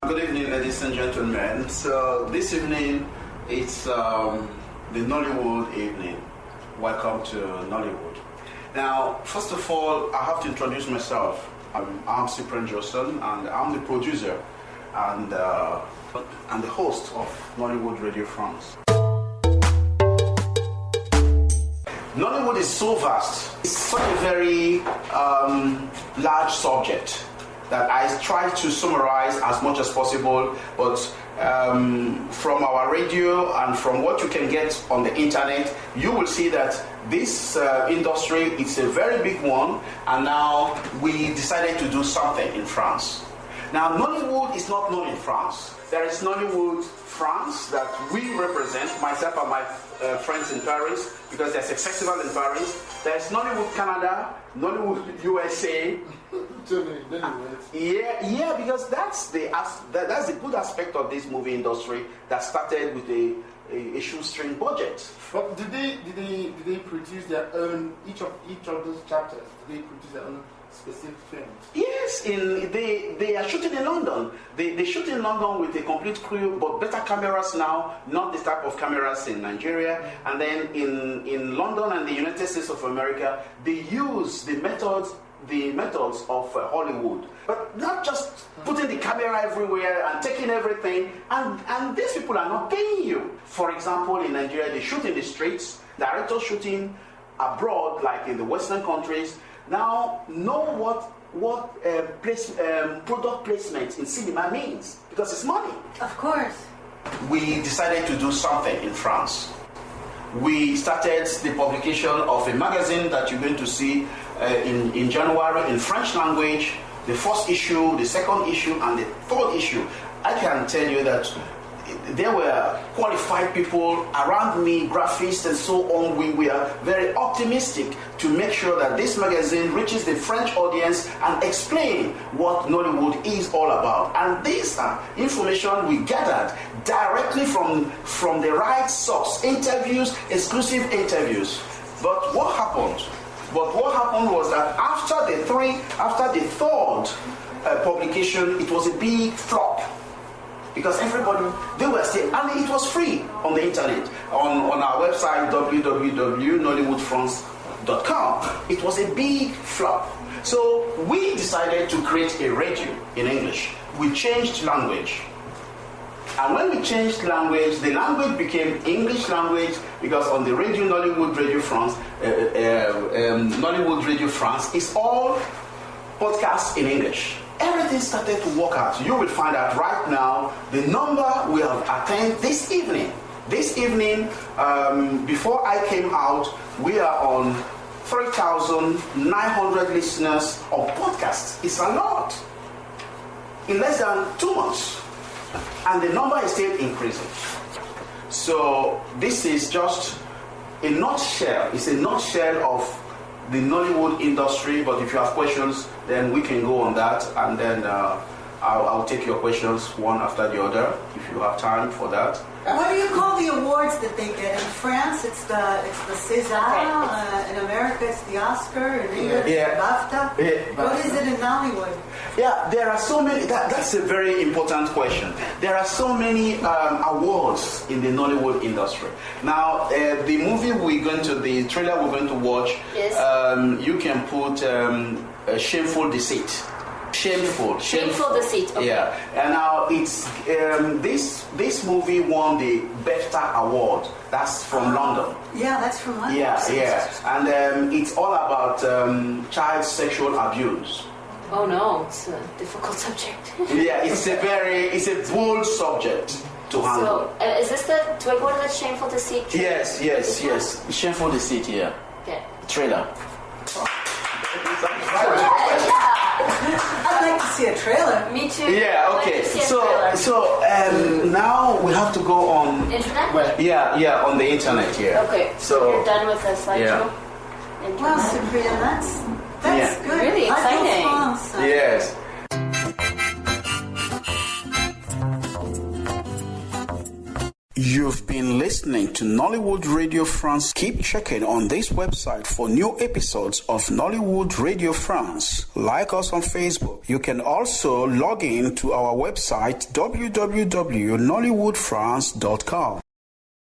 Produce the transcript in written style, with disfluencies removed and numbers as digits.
Good evening, ladies and gentlemen. So this evening, it's the Nollywood evening. Welcome to Nollywood. Now, first of all, I have to introduce myself. I'm cyprian-josson, and I'm the producer and the host of Nollywood-Radio-France. Nollywood is so vast. It's such a very large subject that I try to summarize as much as possible, but from our radio and from what you can get on the internet, you will see that this industry is a very big one, and now we decided to do something in France. Now, Nollywood is not known in France. There is Nollywood France that we represent, myself and my friends in Paris, because there's a festival in Paris. There's Nollywood Canada, Nollywood USA. Yeah, because that's the good aspect of this movie industry that started with a shoestring budget. But did they produce their own each of those chapters? Did they produce their own specific films? Yes, they are shooting in London. They shoot in London with a complete crew, but better cameras now, not the type of cameras in Nigeria. And then in London and the United States of America, they use the methods of Hollywood, but not just putting the camera everywhere and taking everything, and these people are not paying you. For example, in Nigeria, they shoot in the streets, directors shooting abroad, like in the Western countries. Now know what product placement in cinema means, because it's money. Of course. We decided to do something in France. We started the publication of a magazine that you're going to see in January in French language, the first issue, the second issue, and the third issue. I can tell you that there were qualified people around me, graphists and so on. We were very optimistic to make sure that this magazine reaches the French audience and explain what Nollywood is all about. And this information we gathered directly from the right source, interviews, exclusive interviews. But what happened was that after the third publication, it was a big flop. Because everybody, they were still, and it was free on the internet, on our website, www.nollywood-france.com. It was a big flop. So we decided to create a radio in English. We changed language. And when we changed language, the language became English language, because on the radio, Nollywood-Radio-France, Nollywood-Radio-France is all podcasts in English. Everything started to work out. You will find out right now the number we have attained this evening. This evening, before I came out, we are on 3,900 listeners of podcasts. It's a lot. In less than 2 months. And the number is still increasing. So this is just a nutshell. It's a nutshell of the Nollywood industry, but if you have questions, then we can go on that, and then I'll take your questions one after the other, if you have time for that. What do you call the awards that they get? In France, it's the César. In America, it's the Oscar. In England, it's the BAFTA. What is it in Nollywood? Yeah, there are so many. That's a very important question. There are so many awards in the Nollywood industry. Now, the movie the trailer we're going to watch, yes. You can put Shameful Deceit. Shameful Deceit. Okay. Yeah, and now it's this movie won the BAFTA award. That's from London. Yeah, that's from London. Yeah, and it's all about child sexual abuse. Oh no, it's a difficult subject. Yeah, it's a bold subject to handle. So, is this do I go to the Shameful Deceit? Yes. Shameful Deceit. Yeah. Okay. Trailer. I'd like to see a trailer. Me too. Yeah, okay. So now we have to go on internet? Yeah, on the internet here. Okay. So you're done with the slideshow? Yeah. Well, Cyprian, that's good. Really exciting. Yes. You've been listening listening to Nollywood Radio France. Keep checking on this website for new episodes of Nollywood Radio France. Like us on Facebook. You can also log in to our website www.nollywood-france.com.